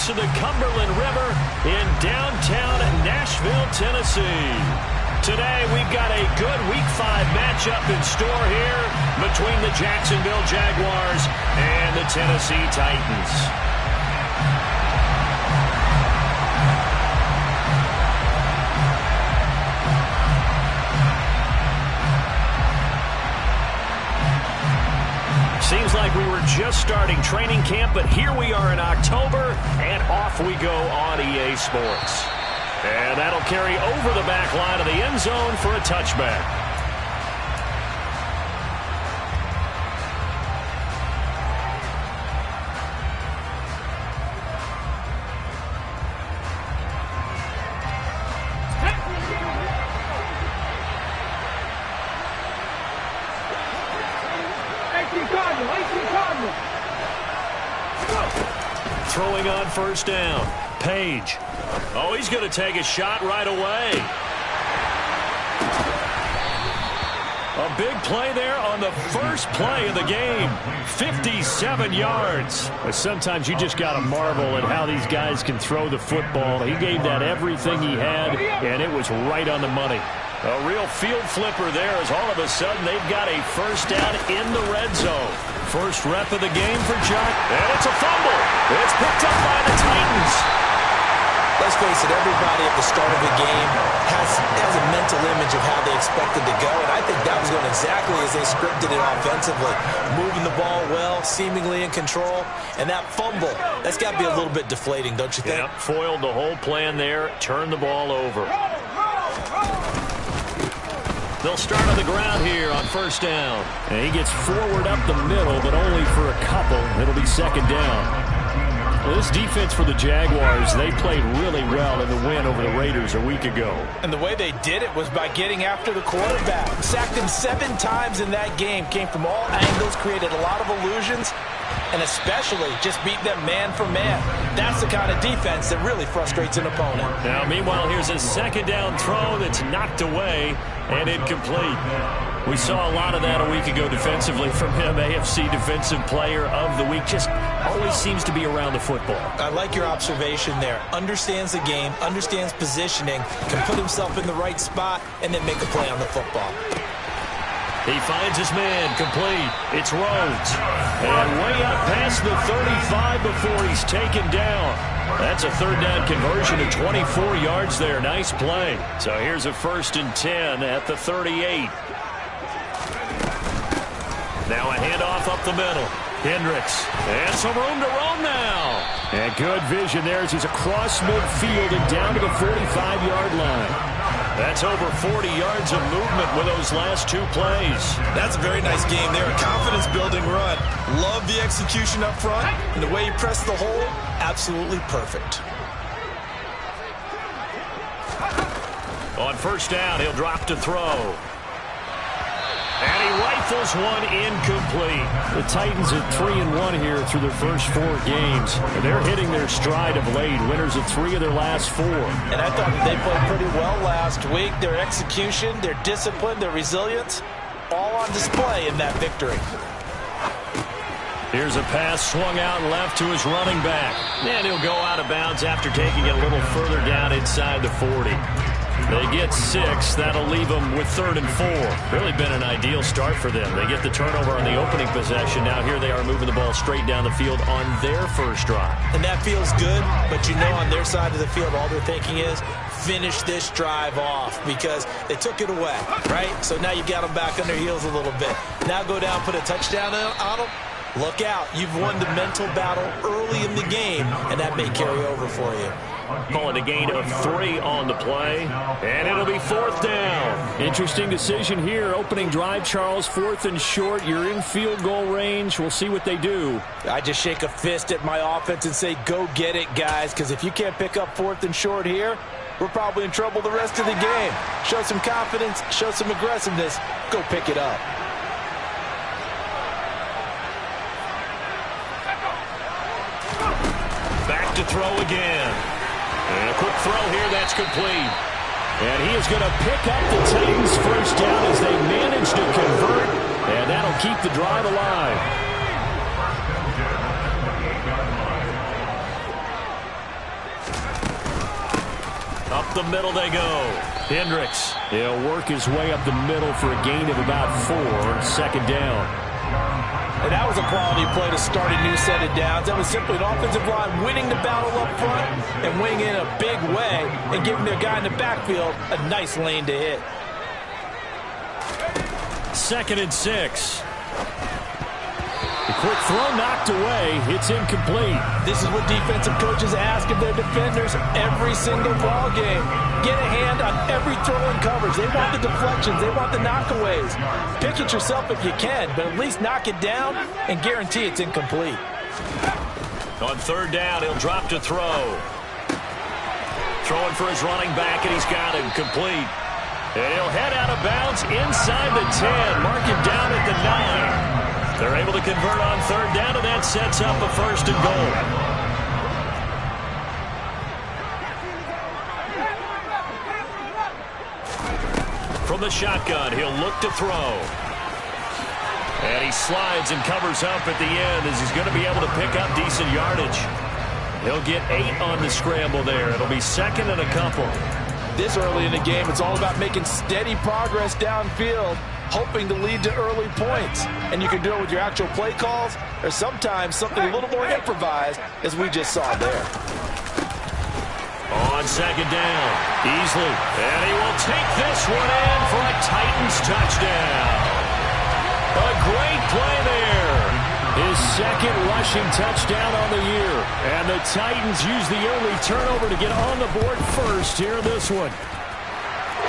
banks of the Cumberland River in downtown Nashville, Tennessee. Today, we've got a good Week 5 matchup in store here between the Jacksonville Jaguars and the Tennessee Titans. Seems like we were just starting training camp, but here we are in October, and off we go on EA Sports. And that'll carry over the back line of the end zone for a touchback. Throwing on first down. Page. Oh, he's going to take a shot right away. A big play there on the first play of the game. 57 yards. Sometimes you just got to marvel at how these guys can throw the football. He gave that everything he had, and it was right on the money. A real field flipper there as all of a sudden they've got a first down in the red zone. First rep of the game for John. And it's a fumble. It's picked up by the Titans. Let's face it, everybody at the start of the game has a mental image of how they expected to go, and I think that was going exactly as they scripted it offensively. Moving the ball well, seemingly in control, and that fumble, that's got to be a little bit deflating, don't you think? Yep, foiled the whole plan there, turned the ball over. They'll start on the ground here on first down. And he gets forward up the middle, but only for a couple. It'll be second down. Well, this defense for the Jaguars, they played really well in the win over the Raiders a week ago. And the way they did it was by getting after the quarterback. Sacked him 7 times in that game. Came from all angles, created a lot of illusions, and especially just beat them man for man. That's the kind of defense that really frustrates an opponent. Now, meanwhile, here's a second down throw that's knocked away and incomplete. We saw a lot of that a week ago defensively from him. AFC Defensive Player of the Week. Just always seems to be around the football. I like your observation there. Understands the game, understands positioning, can put himself in the right spot, and then make a play on the football. He finds his man, complete. It's Rhodes. And way up past the 35 before he's taken down. That's a third down conversion of 24 yards there. Nice play. So here's a 1st and 10 at the 38. Now a handoff up the middle. Hendricks. And some room to roam now. And good vision there as he's across midfield and down to the 45-yard line. That's over 40 yards of movement with those last 2 plays. That's a very nice game there. A confidence-building run. Love the execution up front. And the way he pressed the hole, absolutely perfect. On first down, he'll drop to throw. And he rifles one incomplete. The Titans at 3-1 here through their first 4 games. And they're hitting their stride of late. Winners of 3 of their last 4. And I thought they played pretty well last week. Their execution, their discipline, their resilience, all on display in that victory. Here's a pass swung out left to his running back. And he'll go out of bounds after taking it a little further down inside the 40. They get 6. That'll leave them with 3rd and 4. Really been an ideal start for them. They get the turnover on the opening possession. Now here they are moving the ball straight down the field on their first drive. And that feels good, but you know on their side of the field all they're thinking is finish this drive off because they took it away, right? So now you've got them back on their heels a little bit. Now go down, put a touchdown on them. Look out. You've won the mental battle early in the game, and that may carry over for you. Calling a gain of 3 on the play, and it'll be 4th down. Interesting decision here. Opening drive, Charles, 4th and short. You're in field goal range. We'll see what they do. I just shake a fist at my offense and say, go get it, guys, because if you can't pick up 4th and short here, we're probably in trouble the rest of the game. Show some confidence, show some aggressiveness, go pick it up. Back to throw again. And a quick throw here, that's complete. And he is going to pick up the Titans' first down as they manage to convert. And that'll keep the drive alive. the middle they go. Hendricks, he'll work his way up the middle for a gain of about 4, second down. And that was a quality play to start a new set of downs. That was simply an offensive line winning the battle up front and winning in a big way and giving their guy in the backfield a nice lane to hit. 2nd and 6. The quick throw knocked away. It's incomplete. This is what defensive coaches ask of their defenders every single ball game. Get a hand on every throw and coverage. They want the deflections. They want the knockaways. Pick it yourself if you can, but at least knock it down and guarantee it's incomplete. On 3rd down, he'll drop to throw. Throwing for his running back, and he's got him complete. And he'll head out of bounds inside the 10. Mark him down at the 9. They're able to convert on 3rd down, and that sets up a 1st and goal. From the shotgun, he'll look to throw. And he slides and covers up at the end as he's going to be able to pick up decent yardage. He'll get 8 on the scramble there. It'll be 2nd and a couple. This early in the game, it's all about making steady progress downfield, hoping to lead to early points. And you can do it with your actual play calls or sometimes something a little more improvised, as we just saw there. On 2nd down, Easley, and he will take this one in for a Titans touchdown. A great play there. His 2nd rushing touchdown on the year. And the Titans use the early turnover to get on the board first here in this one.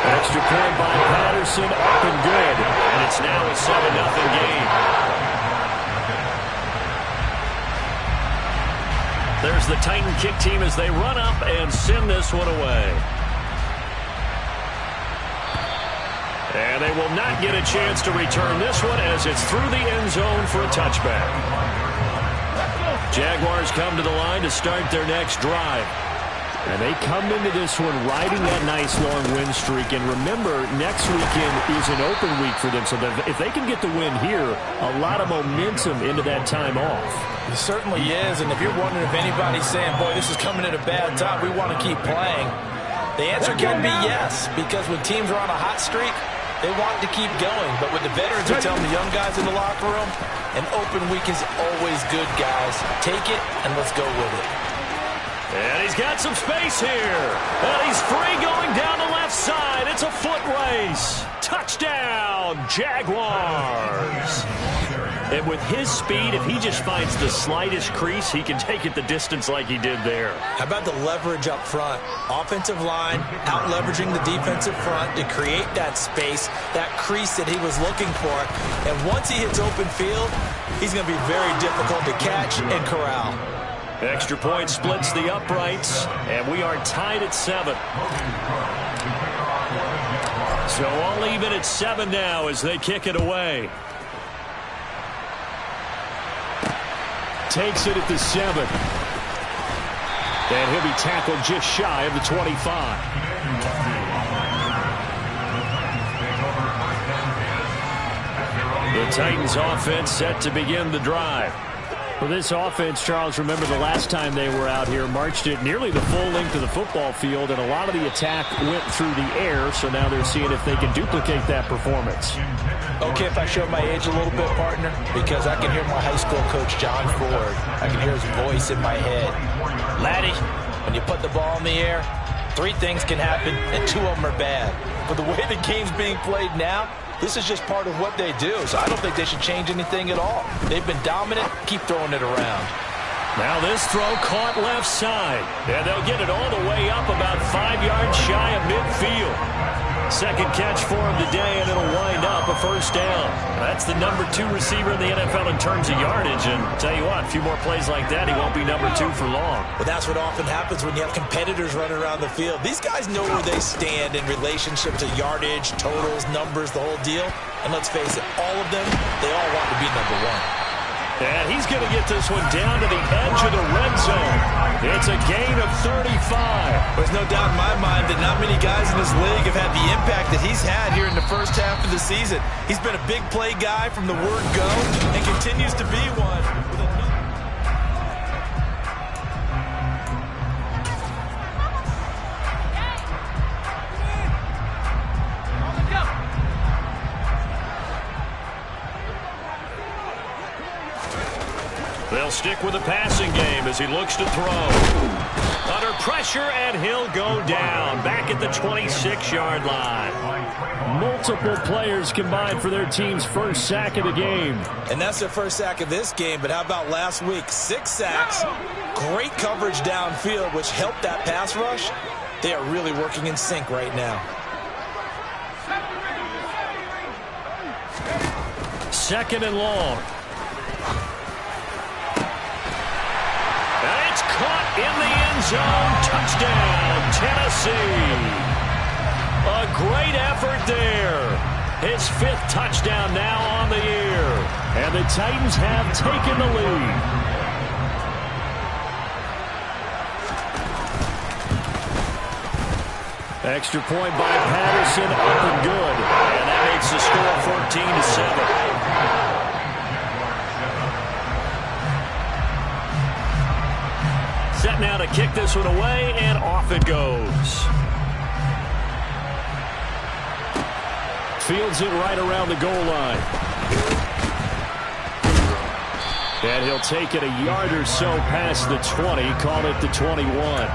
Extra point by Patterson, up and good. And it's now a 7-0 game. There's the Titan kick team as they run up and send this one away. And they will not get a chance to return this one as it's through the end zone for a touchback. Jaguars come to the line to start their next drive. And they come into this one riding that nice long win streak. And remember, next weekend is an open week for them. So that if they can get the win here, a lot of momentum into that time off. It certainly is. And if you're wondering if anybody's saying, boy, this is coming at a bad time, we want to keep playing, the answer can be yes. Because when teams are on a hot streak, they want to keep going. But what the veterans are telling the young guys in the locker room, an open week is always good, guys. Take it and let's go with it. And he's got some space here. And he's free going down the left side. It's a foot race. Touchdown, Jaguars. And with his speed, if he just finds the slightest crease, he can take it the distance like he did there. How about the leverage up front? Offensive line out-leveraging the defensive front to create that space, that crease that he was looking for. And once he hits open field, he's going to be very difficult to catch and corral. Extra point splits the uprights, and we are tied at 7. So all even at 7 now as they kick it away. Takes it at the 7. And he'll be tackled just shy of the 25. The Titans offense set to begin the drive. Well, this offense, Charles, remember the last time they were out here, marched it nearly the full length of the football field, and a lot of the attack went through the air, so now they're seeing if they can duplicate that performance. Okay, if I show my age a little bit, partner, because I can hear my high school coach, John Ford. I can hear his voice in my head. Laddie, when you put the ball in the air, 3 things can happen, and 2 of them are bad. But the way the game's being played now, this is just part of what they do, so I don't think they should change anything at all. They've been dominant. Keep throwing it around. Now this throw caught left side, and they'll get it all the way up about 5 yards shy of midfield. Second catch for him today, and it'll wind up a first down. That's the number 2 receiver in the NFL in terms of yardage, and tell you what, a few more plays like that, he won't be number 2 for long. Well, that's what often happens when you have competitors running around the field. These guys know where they stand in relationship to yardage, totals, numbers, the whole deal. And let's face it, all of them, they all want to be number 1. And he's going to get this one down to the edge of the red zone. It's a gain of 35. There's no doubt in my mind that not many guys in this league have had the impact that he's had here in the first half of the season. He's been a big play guy from the word go and continues to be one. stick with the passing game as he looks to throw. Under pressure, and he'll go down. Back at the 26-yard line. Multiple players combined for their team's first sack of the game. And that's their first sack of this game, but how about last week? 6 sacks, great coverage downfield, which helped that pass rush. They are really working in sync right now. Second and long. And it's caught in the end zone. Touchdown, Tennessee. A great effort there. His 5th touchdown now on the year. And the Titans have taken the lead. Extra point by Patterson, up and good. And that makes the score 14-7. Set now to kick this one away, and off it goes. Fields it right around the goal line. And he'll take it a yard or so past the 20, call it the 21.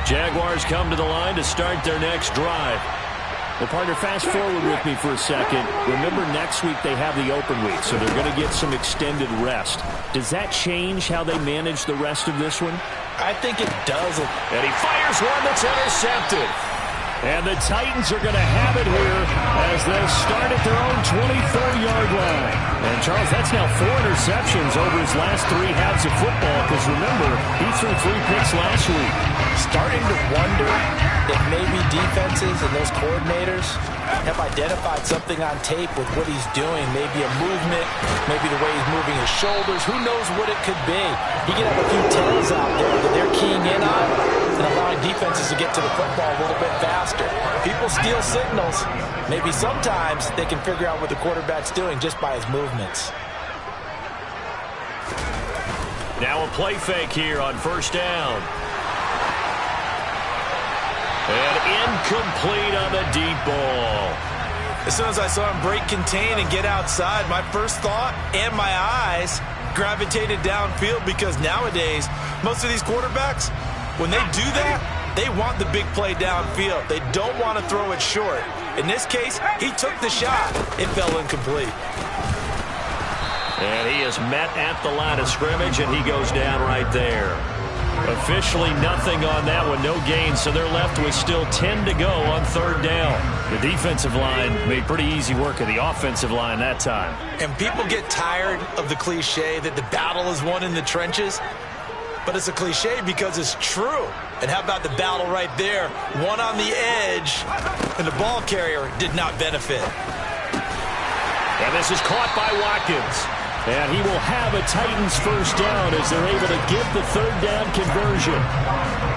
Jaguars come to the line to start their next drive. Well, partner, fast forward with me for a second. Remember, next week they have the open week, so they're going to get some extended rest. Does that change how they manage the rest of this one? I think it does. And he fires one that's intercepted. And the Titans are going to have it here as they start at their own 24-yard line. And, Charles, that's now 4 interceptions over his last 3 halves of football, because, remember, he threw 3 picks last week. Starting to wonder if maybe defenses and those coordinators have identified something on tape with what he's doing. Maybe a movement, maybe the way he's moving his shoulders. Who knows what it could be? He could have a few tells out there that they're keying in on and allowing defenses to get to the football a little bit faster. People steal signals. Maybe sometimes they can figure out what the quarterback's doing just by his movements. Now a play fake here on first down. And incomplete on the deep ball. As soon as I saw him break contain and get outside, my first thought and my eyes gravitated downfield, because nowadays, most of these quarterbacks, when they do that, they want the big play downfield. They don't want to throw it short. In this case, he took the shot. It fell incomplete. And he is met at the line of scrimmage, and he goes down right there. Officially nothing on that one, no gain, so they're left with still 10 to go on third down. The defensive line made pretty easy work of the offensive line that time. And people get tired of the cliche that the battle is won in the trenches, but it's a cliche because it's true. And how about the battle right there? One on the edge, and the ball carrier did not benefit. And this is caught by Watkins. And he will have a Titans first down as they're able to get the third down conversion.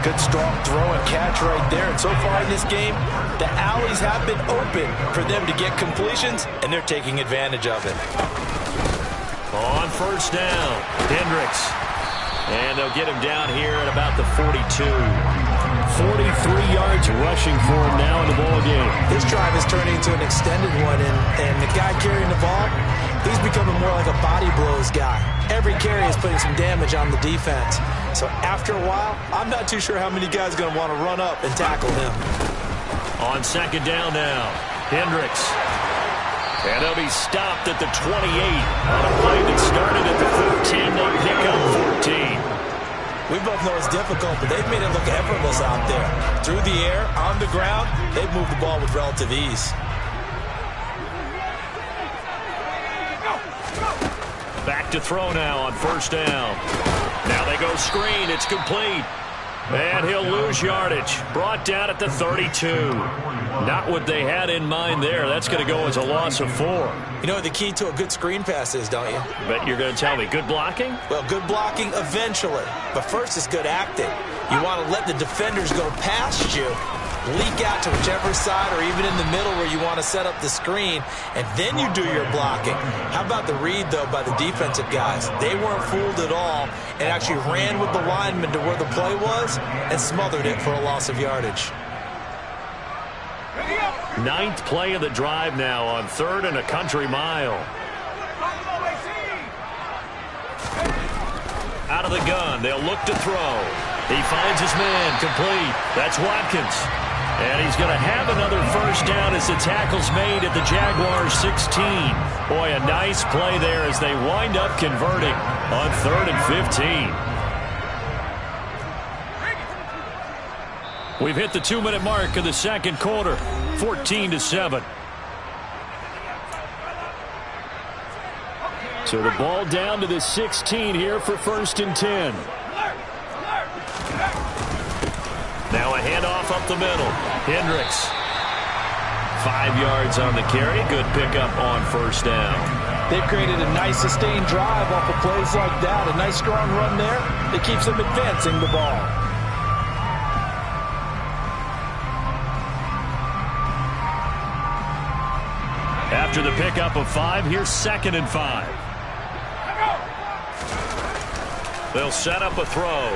Good strong throw and catch right there. And so far in this game, the alleys have been open for them to get completions, and they're taking advantage of it. On first down, Hendricks. And they'll get him down here at about the 42. 43 yards rushing for him now in the ball game. This drive is turning into an extended one, and the guy carrying the ball, he's becoming more like a body blows guy. Every carry is putting some damage on the defense. So after a while, I'm not too sure how many guys are going to want to run up and tackle him. On second down now, Hendricks. And they'll be stopped at the 28 on a play that started at the 14. They pick up 14. We both know it's difficult, but they've made it look effortless out there. Through the air, on the ground, they've moved the ball with relative ease. Back to throw now on first down. Now they go screen. It's complete. And he'll lose yardage. Brought down at the 32. Not what they had in mind there. That's going to go as a loss of 4. You know what the key to a good screen pass is, don't you? Bet you're going to tell me good blocking? Well, good blocking eventually. But first it's good acting. You want to let the defenders go past you, leak out to whichever side or even in the middle where you want to set up the screen, and then you do your blocking. How about the read, though, by the defensive guys? They weren't fooled at all and actually ran with the lineman to where the play was and smothered it for a loss of yardage. Ninth play of the drive now on 3rd and a country mile. Out of the gun, they'll look to throw. He finds his man, complete. That's Watkins. And he's going to have another first down as the tackle's made at the Jaguars' 16. Boy, a nice play there as they wind up converting on 3rd and 15. We've hit the 2-minute mark of the second quarter, 14-7. So the ball down to the 16 here for 1st and 10. Now a handoff up the middle. Hendricks. 5 yards on the carry. Good pickup on first down. They've created a nice sustained drive off of plays like that. A nice strong run there that keeps them advancing the ball. After the pickup of 5, here's 2nd and 5. They'll set up a throw.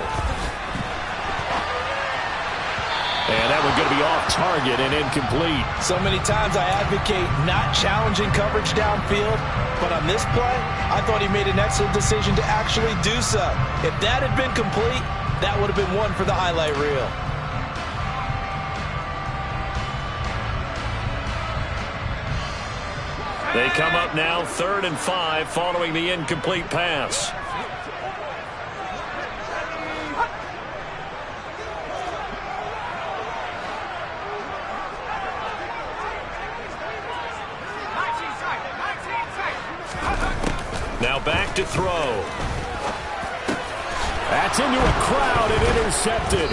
And that one's going to be off target and incomplete. So many times I advocate not challenging coverage downfield, but on this play, I thought he made an excellent decision to actually do so. If that had been complete, that would have been one for the highlight reel. They come up now 3rd and 5 following the incomplete pass. Now back to throw. That's into a crowd and intercepted.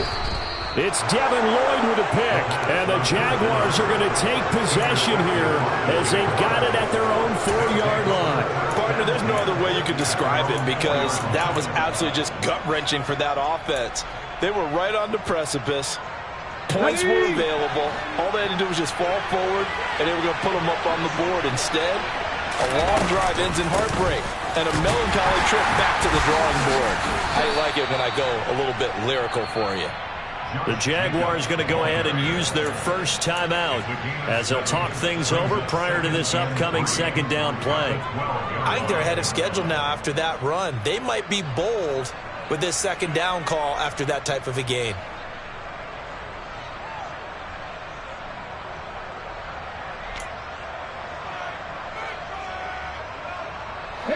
It's Devin Lloyd with a pick, and the Jaguars are going to take possession here as they've got it at their own 4-yard line. Partner, there's no other way you could describe it because that was absolutely just gut-wrenching for that offense. They were right on the precipice. Points were available. All they had to do was just fall forward, and they were going to put them up on the board. Instead, a long drive ends in heartbreak and a melancholy trip back to the drawing board. I like it when I go a little bit lyrical for you. The Jaguars going to go ahead and use their first timeout as they'll talk things over prior to this upcoming 2nd down play. I think they're ahead of schedule now after that run. They might be bold with this 2nd down call after that type of a gain.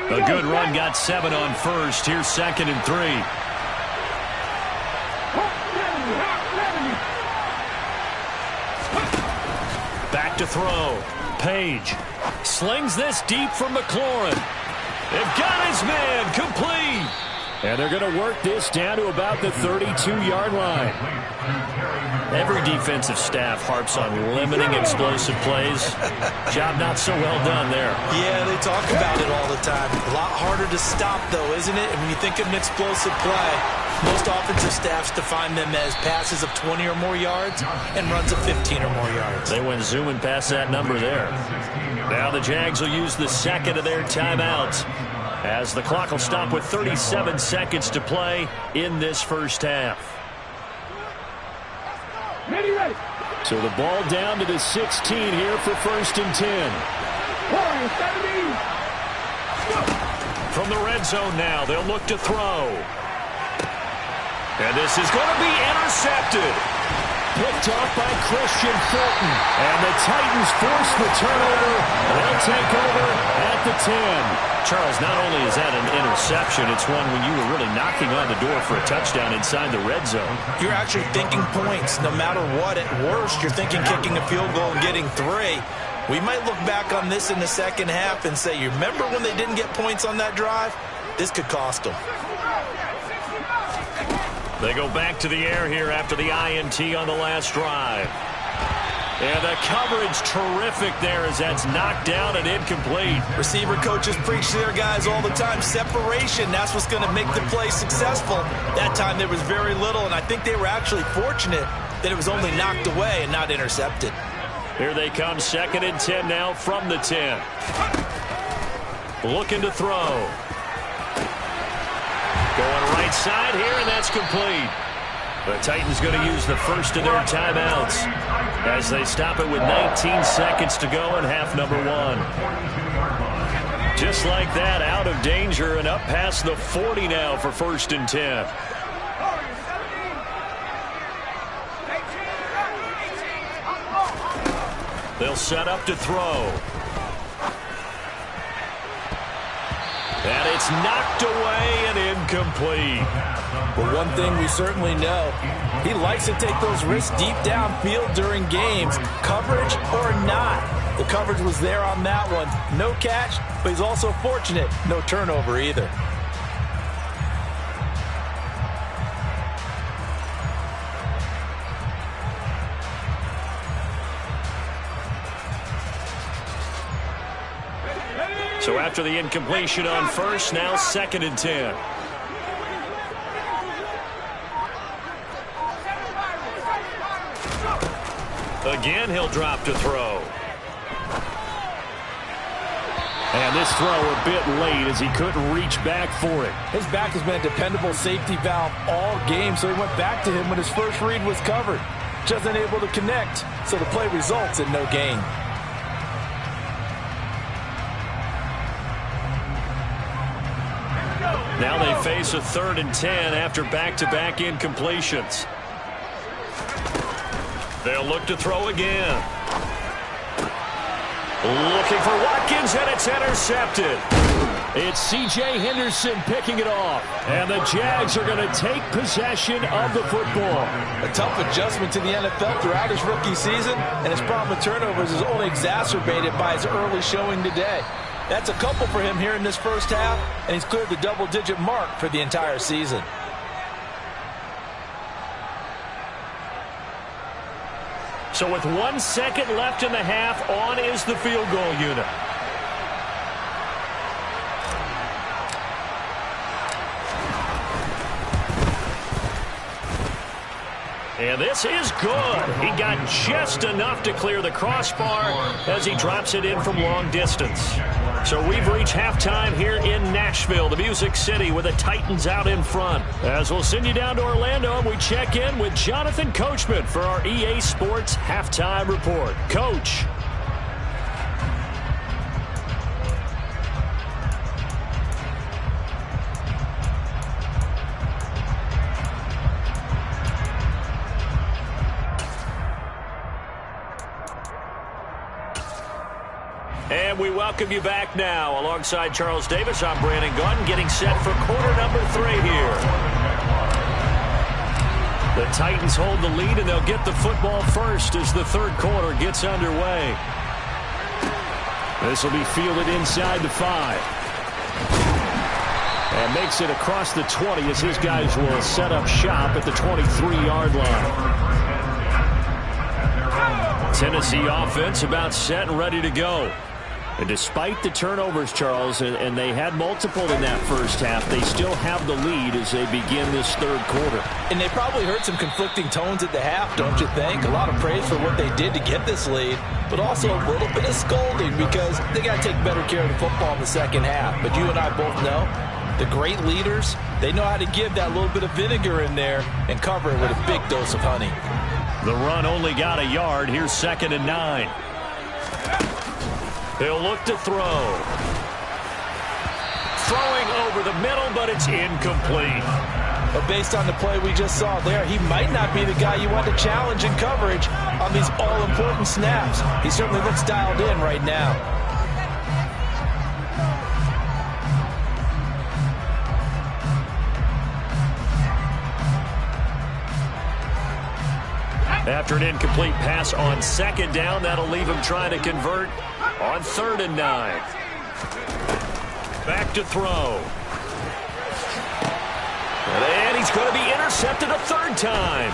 A good run got 7 on first. Here's 2nd and 3. Back to throw. Page slings this deep for McLaurin. They've got his man complete. And they're going to work this down to about the 32-yard line. Every defensive staff harps on limiting explosive plays. Job not so well done there. Yeah, they talk about it all the time. A lot harder to stop, though, isn't it? And when you think of an explosive play, most offensive staffs define them as passes of 20 or more yards and runs of 15 or more yards. They went zooming past that number there. Now the Jags will use the 2nd of their timeouts as the clock will stop with 37 seconds to play in this first half. So the ball down to the 16 here for 1st and 10. From the red zone now, they'll look to throw. And this is going to be intercepted. Picked off by Christian Fulton. And the Titans force the turnover. They'll take over at the 10. Charles, not only is that an interception, it's one when you were really knocking on the door for a touchdown inside the red zone. You're actually thinking points no matter what. At worst, you're thinking kicking a field goal and getting 3. We might look back on this in the second half and say, you remember when they didn't get points on that drive? This could cost them. They go back to the air here after the INT on the last drive. And the coverage terrific there as that's knocked down and incomplete. Receiver coaches preach to their guys all the time. Separation, that's what's going to make the play successful. That time there was very little, and I think they were actually fortunate that it was only knocked away and not intercepted. Here they come, 2nd and 10 now from the 10. Looking to throw. Going right side here, and that's complete. The Titans going to use the first of their timeouts as they stop it with 19 seconds to go in half number 1. Just like that, out of danger and up past the 40 now for 1st and 10. They'll set up to throw. And it's knocked away and incomplete. But one thing we certainly know, he likes to take those risks deep downfield during games, coverage or not. The coverage was there on that one. No catch, but he's also fortunate. No turnover either. So after the incompletion on first, now 2nd and 10. Again, he'll drop to throw. And this throw a bit late as he couldn't reach back for it. His back has been a dependable safety valve all game, so he went back to him when his first read was covered. Just unable to connect, so the play results in no gain. Now they face a 3rd and 10 after back-to-back incompletions. They'll look to throw again. Looking for Watkins, and it's intercepted. It's C.J. Henderson picking it off. And the Jags are going to take possession of the football. A tough adjustment to the NFL throughout his rookie season, and his problem with turnovers is only exacerbated by his early showing today. That's a couple for him here in this first half, and he's cleared the double-digit mark for the entire season. So with 1 second left in the half, on is the field goal unit. And this is good. He got just enough to clear the crossbar as he drops it in from long distance. So we've reached halftime here in Nashville, the Music City, with the Titans out in front. As we'll send you down to Orlando, and we check in with Jonathan Coachman for our EA Sports Halftime Report. Coach. And we welcome you back now. Alongside Charles Davis, I'm Brandon Gaudin, getting set for quarter number 3 here. The Titans hold the lead, and they'll get the football first as the 3rd quarter gets underway. This will be fielded inside the 5. And makes it across the 20 as his guys will set up shop at the 23-yard line. Tennessee offense about set and ready to go. And despite the turnovers, Charles, and they had multiple in that first half, they still have the lead as they begin this 3rd quarter. And they probably heard some conflicting tones at the half, don't you think? A lot of praise for what they did to get this lead, but also a little bit of scolding because they got to take better care of the football in the second half. But you and I both know the great leaders, they know how to give that little bit of vinegar in there and cover it with a big dose of honey. The run only got a yard. Here's 2nd and 9. He'll look to throw. Throwing over the middle, but it's incomplete. But based on the play we just saw there, he might not be the guy you want to challenge in coverage on these all-important snaps. He certainly looks dialed in right now. After an incomplete pass on 2nd down, that'll leave him trying to convert on 3rd and 9. Back to throw. And he's going to be intercepted a 3rd time.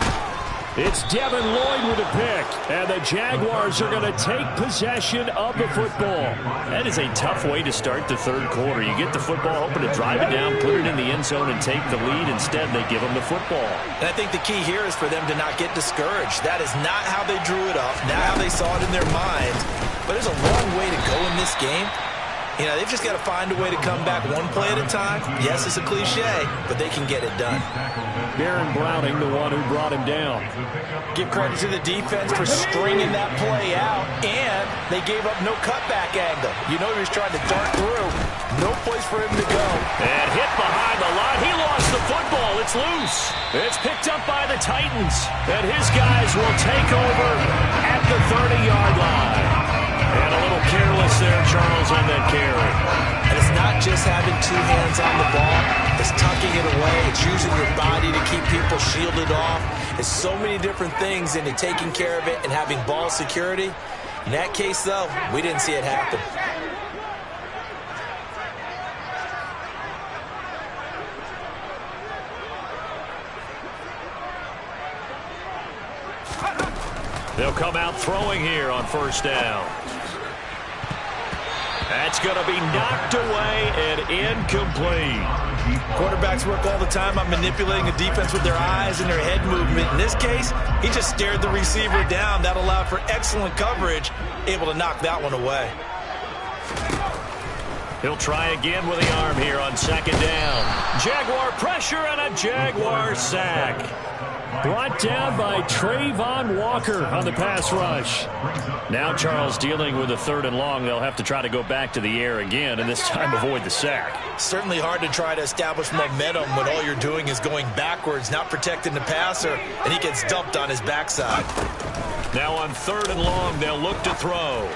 It's Devin Lloyd with a pick, and the Jaguars are going to take possession of the football. That is a tough way to start the 3rd quarter. You get the football, hoping to drive it down, put it in the end zone, and take the lead. Instead, they give them the football. And I think the key here is for them to not get discouraged. That is not how they drew it up, not how they saw it in their minds. But there's a long way to go in this game. You know, they've just got to find a way to come back one play at a time. Yes, it's a cliche, but they can get it done. Baron Browning, the one who brought him down. Give credit to the defense for stringing that play out, and they gave up no cutback angle. You know he was trying to dart through. No place for him to go. And hit behind the line. He lost the football. It's loose. It's picked up by the Titans. And his guys will take over at the 30-yard line. And a little careless there, Charles, on that carry. And it's not just having two hands on the ball. It's tucking it away. It's using your body to keep people shielded off. It's so many different things into taking care of it and having ball security. In that case, though, we didn't see it happen. They'll come out throwing here on first down. That's going to be knocked away and incomplete. Quarterbacks work all the time on manipulating the defense with their eyes and their head movement. In this case, he just stared the receiver down. That allowed for excellent coverage, able to knock that one away. He'll try again with the arm here on second down. Jaguar pressure and a Jaguar sack. Brought down by Trayvon Walker on the pass rush. Now Charles dealing with a 3rd and long. They'll have to try to go back to the air again, and this time avoid the sack. Certainly hard to try to establish momentum when all you're doing is going backwards, not protecting the passer, and he gets dumped on his backside. Now on 3rd and long, they'll look to throw.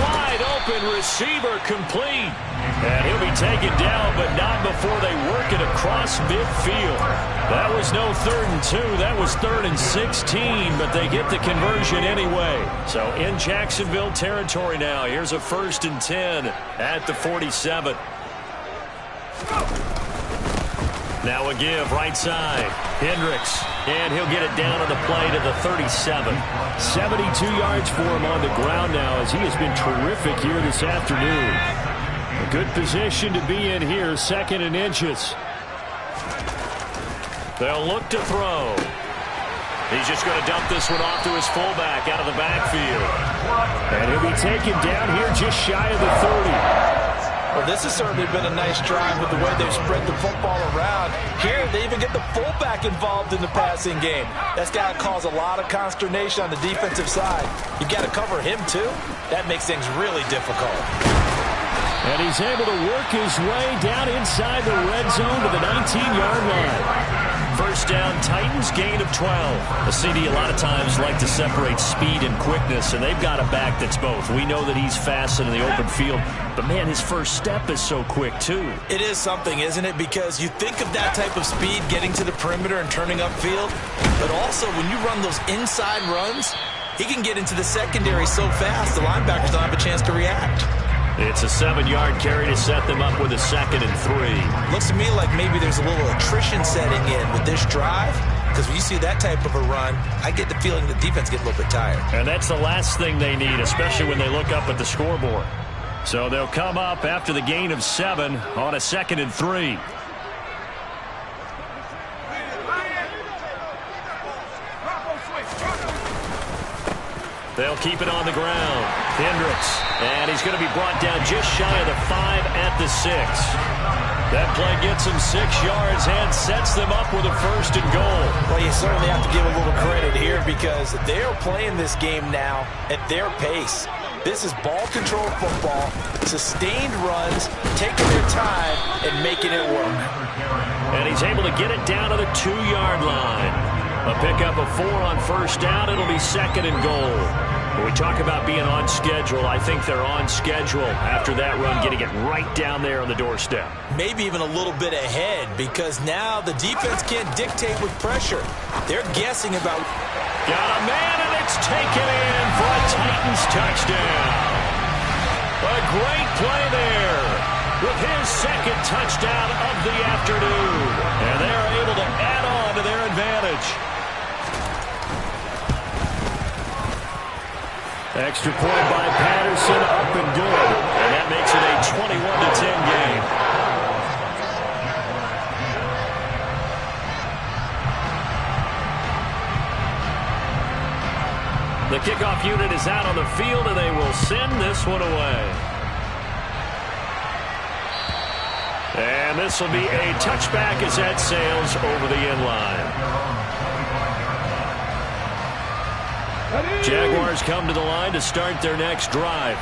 Wide open receiver complete. And he'll be taken down, but not before they work it across midfield. That was no 3rd and 2. That was 3rd and 16, but they get the conversion anyway. So in Jacksonville territory now. Here's a 1st and 10 at the 47. Now a give right side. Hendricks. And he'll get it down on the play to the 37. 72 yards for him on the ground now as he has been terrific here this afternoon. A good position to be in here, 2nd and inches. They'll look to throw. He's just going to dump this one off to his fullback out of the backfield. And he'll be taken down here just shy of the 30. Well, this has certainly been a nice drive with the way they've spread the football around. Here, they even get the fullback involved in the passing game. That's got to cause a lot of consternation on the defensive side. You got to cover him, too. That makes things really difficult. And he's able to work his way down inside the red zone to the 19-yard line. First down, Titans, gain of 12. The CD a lot of times like to separate speed and quickness, and they've got a back that's both. We know that he's fast in the open field, but, man, his first step is so quick, too. It is something, isn't it? Because you think of that type of speed getting to the perimeter and turning upfield, but also when you run those inside runs, he can get into the secondary so fast the linebackers don't have a chance to react. It's a 7-yard carry to set them up with a 2nd and 3. Looks to me like maybe there's a little attrition setting in with this drive, because when you see that type of a run, I get the feeling the defense gets a little bit tired. And that's the last thing they need, especially when they look up at the scoreboard. So they'll come up after the gain of 7 on a 2nd and 3. They'll keep it on the ground. Hendricks. And he's going to be brought down just shy of the 5 at the 6. That play gets him 6 yards and sets them up with a 1st and goal. Well, you certainly have to give a little credit here because they're playing this game now at their pace. This is ball control football, sustained runs, taking their time and making it work. And he's able to get it down to the 2-yard line. A pickup of 4 on first down. It'll be 2nd and goal. When we talk about being on schedule, I think they're on schedule after that run, getting it right down there on the doorstep. Maybe even a little bit ahead because now the defense can't dictate with pressure. They're guessing about... Got a man, and it's taken in for a Titans touchdown. A great play there with his 2nd touchdown of the afternoon. And they're able to add on to their advantage. Extra point by Patterson, up and good. And that makes it a 21-10 game. The kickoff unit is out on the field, and they will send this one away. And this will be a touchback as that sails over the end line. Jaguars come to the line to start their next drive.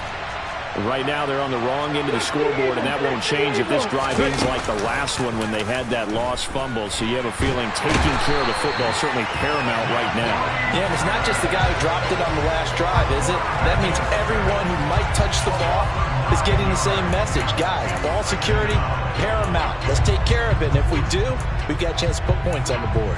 Right now they're on the wrong end of the scoreboard, and that won't change if this drive ends like the last one when they had that lost fumble. So you have a feeling taking care of the football is certainly paramount right now. Yeah, and it's not just the guy who dropped it on the last drive, is it? That means everyone who might touch the ball is getting the same message. Guys, ball security, paramount. Let's take care of it. And if we do, we've got a chance to put points on the board.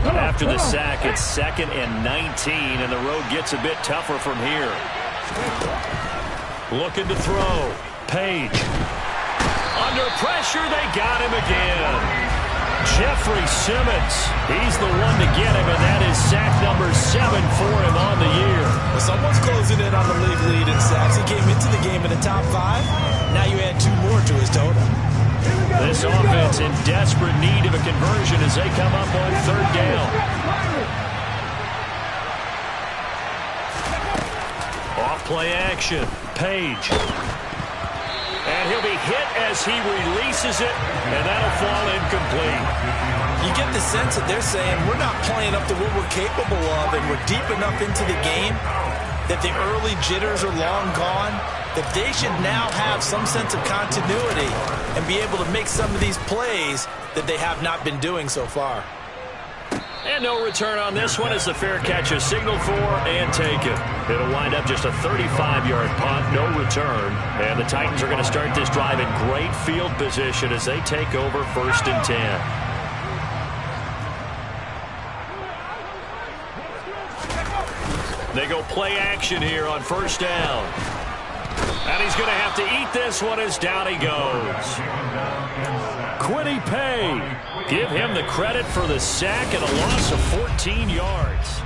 After the sack, it's 2nd and 19, and the road gets a bit tougher from here. Looking to throw. Page. Under pressure, they got him again. Jeffrey Simmons. He's the one to get him, and that is sack number 7 for him on the year. Well, someone's closing in on the league lead in sacks. He came into the game in the top 5. Now you add 2 more to his total. This offense in desperate need of a conversion as they come up on 3rd down. Off play action. Page. And he'll be hit as he releases it, and that'll fall incomplete. You get the sense that they're saying we're not playing up to what we're capable of, and we're deep enough into the game that the early jitters are long gone, that they should now have some sense of continuity and be able to make some of these plays that they have not been doing so far. And no return on this one as the fair catch is signaled for and taken. It'll wind up just a 35-yard punt, no return. And the Titans are going to start this drive in great field position as they take over 1st and 10. They go play action here on 1st down. And he's going to have to eat this one as down he goes. Kwity Paye. Give him the credit for the sack and a loss of 14 yards.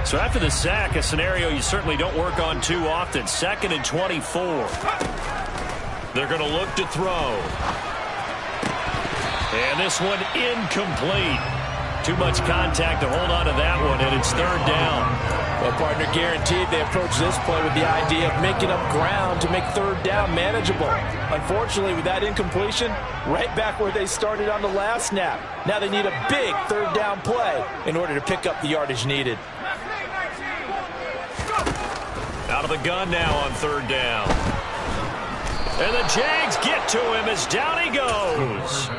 So after the sack, a scenario you certainly don't work on too often. 2nd and 24. They're going to look to throw. And this one incomplete. Too much contact to hold on to that one, and it's 3rd down. Well, partner, guaranteed they approach this play with the idea of making up ground to make 3rd down manageable. Unfortunately, with that incompletion, right back where they started on the last snap. Now they need a big 3rd down play in order to pick up the yardage needed. Out of the gun now on 3rd down. And the Jags get to him as down he goes.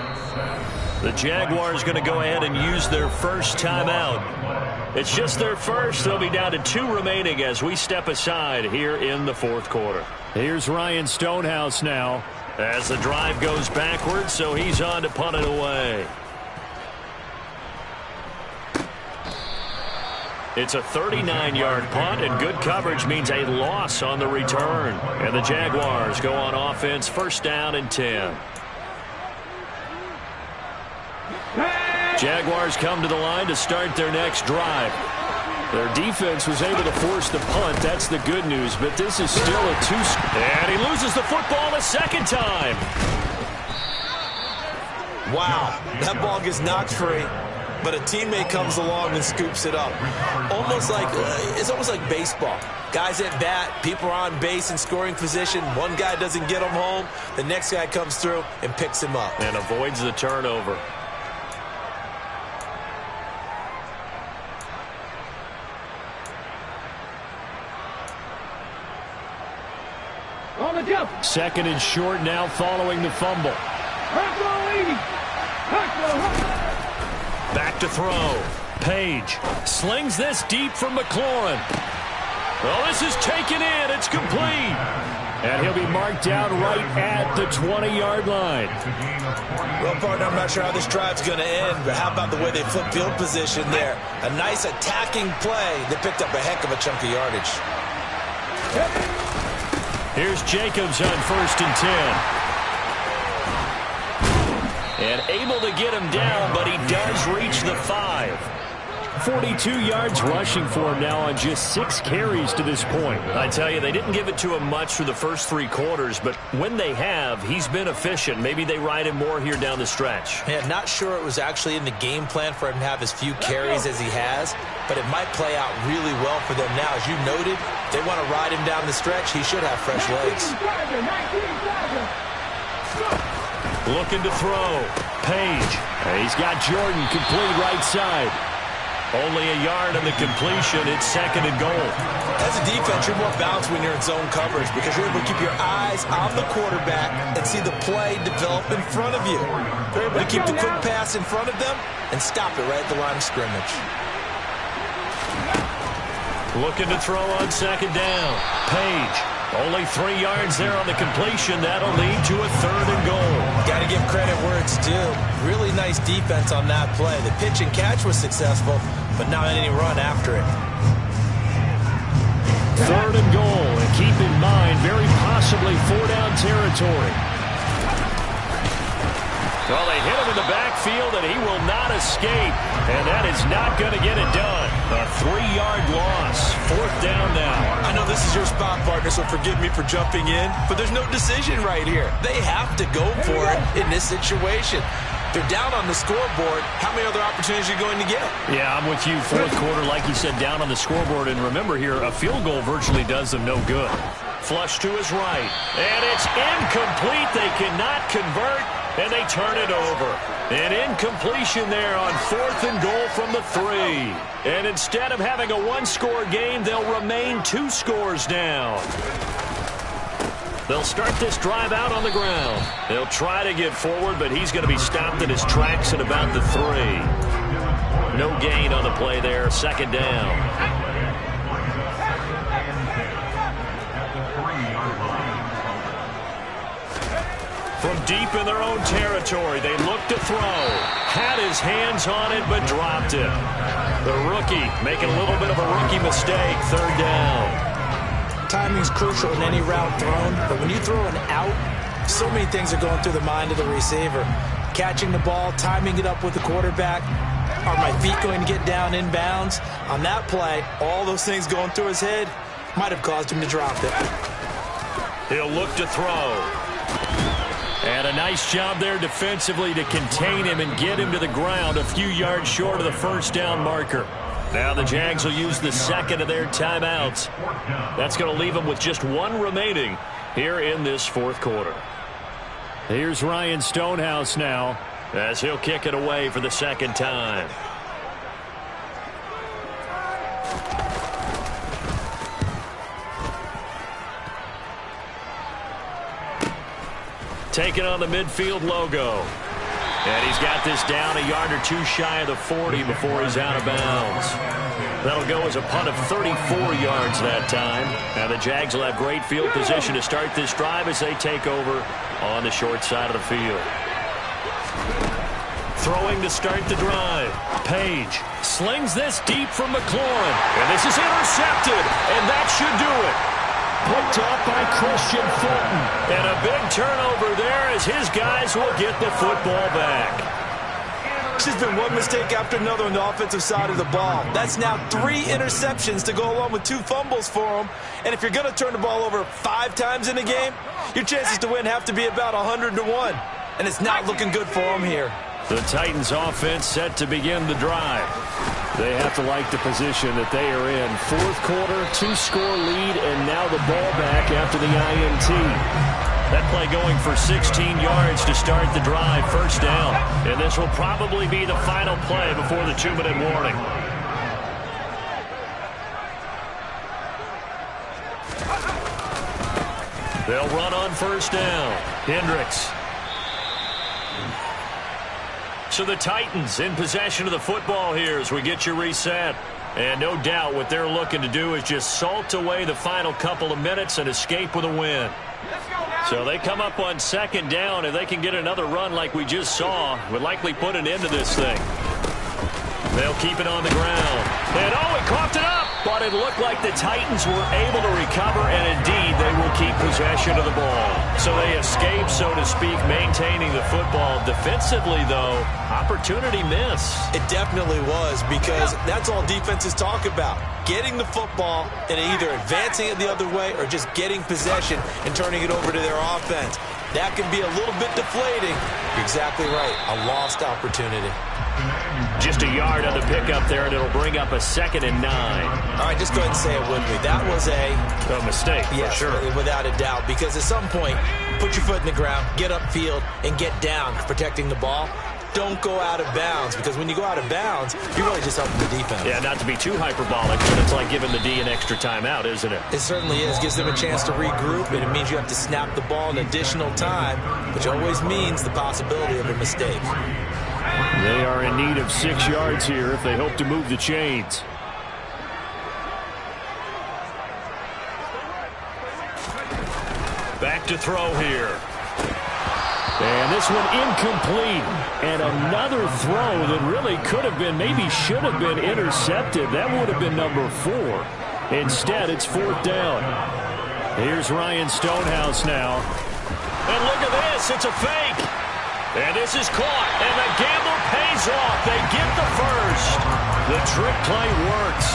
The Jaguars going to go ahead and use their first timeout. It's just their first. They'll be down to 2 remaining as we step aside here in the 4th quarter. Here's Ryan Stonehouse now as the drive goes backwards, so he's on to punt it away. It's a 39-yard punt, and good coverage means a loss on the return. And the Jaguars go on offense, 1st down and 10. Jaguars come to the line to start their next drive. Their defense was able to force the punt. That's the good news, but this is still a 2. And he loses the football a 2nd time. Wow, that ball gets knocked free, but a teammate comes along and scoops it up. It's almost like baseball. Guys at bat, people are on base in scoring position. One guy doesn't get him home. The next guy comes through and picks him up. And avoids the turnover. On the jump. 2nd and short now following the fumble. Back to throw. Page slings this deep from McLaurin. Well, this is taken in. It's complete. And he'll be marked down right at the 20-yard line. Well, partner, I'm not sure how this drive's going to end, but how about the way they flip field position there? A nice attacking play that picked up a heck of a chunk of yardage. Here's Jacobs on 1st and 10. And able to get him down, but he does reach the 5. 42 yards rushing for him now on just 6 carries to this point. I tell you, they didn't give it to him much through the first 3 quarters, but when they have, he's been efficient. Maybe they ride him more here down the stretch. Yeah, not sure it was actually in the game plan for him to have as few carries as he has, but it might play out really well for them now. As you noted, they want to ride him down the stretch. He should have fresh legs. Looking to throw. Page. He's got Jordan complete right side. Only a yard on the completion. It's 2nd and goal. As a defense, you're more balanced when you're in zone coverage because you're able to keep your eyes on the quarterback and see the play develop in front of you. You're able to keep the quick pass in front of them and stop it right at the line of scrimmage. Looking to throw on 2nd down. Page. Only 3 yards there on the completion. That'll lead to a 3rd and goal. Got to give credit where it's due. Really nice defense on that play. The pitch and catch was successful, but not any run after it. 3rd and goal, and keep in mind, very possibly 4-down territory. Well, they hit him in the backfield, and he will not escape, and that is not going to get it done. A 3-yard loss, 4th down now. I know this is your spot, partner, so forgive me for jumping in, but there's no decision right here. They have to go for it in this situation. They're down on the scoreboard. How many other opportunities are you going to get? Yeah, I'm with you. 4th quarter, like you said, down on the scoreboard. And remember here, a field goal virtually does them no good. Flush to his right. And it's incomplete. They cannot convert, and they turn it over. An incompletion there on 4th and goal from the 3. And instead of having a 1-score game, they'll remain 2 scores down. They'll start this drive out on the ground. They'll try to get forward, but he's going to be stopped in his tracks at about the 3. No gain on the play there. 2nd down. From deep in their own territory, they look to throw. Had his hands on it, but dropped it. The rookie making a little bit of a rookie mistake. 3rd down. Timing's crucial in any route thrown, but when you throw an out, so many things are going through the mind of the receiver. Catching the ball, timing it up with the quarterback. Are my feet going to get down in bounds? On that play, all those things going through his head might have caused him to drop it. He'll look to throw. And a nice job there defensively to contain him and get him to the ground a few yards short of the 1st down marker. Now the Jags will use the 2nd of their timeouts. That's going to leave them with just 1 remaining here in this 4th quarter. Here's Ryan Stonehouse now as he'll kick it away for the 2nd time. Taking on the midfield logo. And he's got this down a yard or 2 shy of the 40 before he's out of bounds. That'll go as a punt of 34 yards that time. Now the Jags will have great field position to start this drive as they take over on the short side of the field. Throwing to start the drive. Page slings this deep from McLaurin. And this is intercepted. And that should do it. Picked off by Christian Fulton. And a big turnover there as his guys will get the football back. It's just been one mistake after another on the offensive side of the ball. That's now 3 interceptions to go along with 2 fumbles for him. And if you're going to turn the ball over 5 times in a game, your chances to win have to be about 100 to 1. And it's not looking good for him here. The Titans offense set to begin the drive. They have to like the position that they are in. 4th quarter, 2-score lead, and now the ball back after the INT. That play going for 16 yards to start the drive. 1st down. And this will probably be the final play before the 2-minute warning. They'll run on 1st down. Hendricks. So the Titans in possession of the football here as we get you reset. And no doubt what they're looking to do is just salt away the final couple of minutes and escape with a win. So they come up on 2nd down, and they can get another run like we just saw. Would likely put an end to this thing. They'll keep it on the ground. And oh, he coughed it up. But it looked like the Titans were able to recover, and indeed they will keep possession of the ball. So they escape, so to speak, maintaining the football. Defensively, though, opportunity miss. It definitely was, because that's all defenses talk about. Getting the football and either advancing it the other way or just getting possession and turning it over to their offense. That can be a little bit deflating. You're exactly right. A lost opportunity. Just a yard on the pickup there, and it'll bring up a 2nd and 9. All right, just go ahead and say it with me. That was a mistake, yes, for sure. Without a doubt, because at some point, put your foot in the ground, get upfield, and get down protecting the ball. Don't go out of bounds, because when you go out of bounds, you're really just helping the defense. Yeah, not to be too hyperbolic, but it's like giving the D an extra timeout, isn't it? It certainly is. Gives them a chance to regroup, and it means you have to snap the ball an additional time, which always means the possibility of a mistake. They are in need of 6 yards here if they hope to move the chains. Back to throw here. And this one incomplete. And another throw that really could have been, maybe should have been intercepted. That would have been number 4. Instead, it's 4th down. Here's Ryan Stonehouse now. And look at this. It's a fake. And this is caught. And the gamble pays off. They get the first. The trick play works.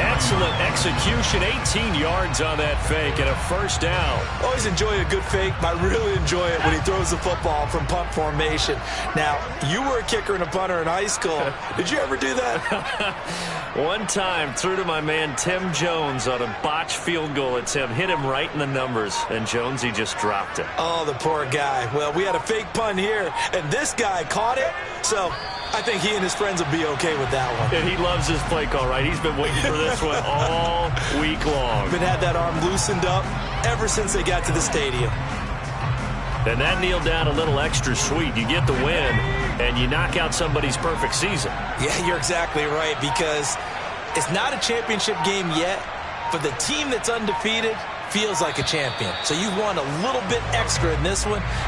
Excellent execution. 18 yards on that fake and a 1st down. Always enjoy a good fake, but I really enjoy it when he throws the football from punt formation. Now, you were a kicker and a punter in high school. Did you ever do that? One time, threw to my man Tim Jones on a botched field goal at Tim. Hit him right in the numbers, and Jonesy just dropped it. Oh, the poor guy. Well, we had a fake punt here, and this guy caught it, so I think he and his friends will be okay with that one. And he loves his play call, right? He's been waiting for this one all week long. Been had that arm loosened up ever since they got to the stadium. And that kneeled down a little extra sweet. You get the win, and you knock out somebody's perfect season. Yeah, you're exactly right, because it's not a championship game yet, but the team that's undefeated feels like a champion. So you won a little bit extra in this one.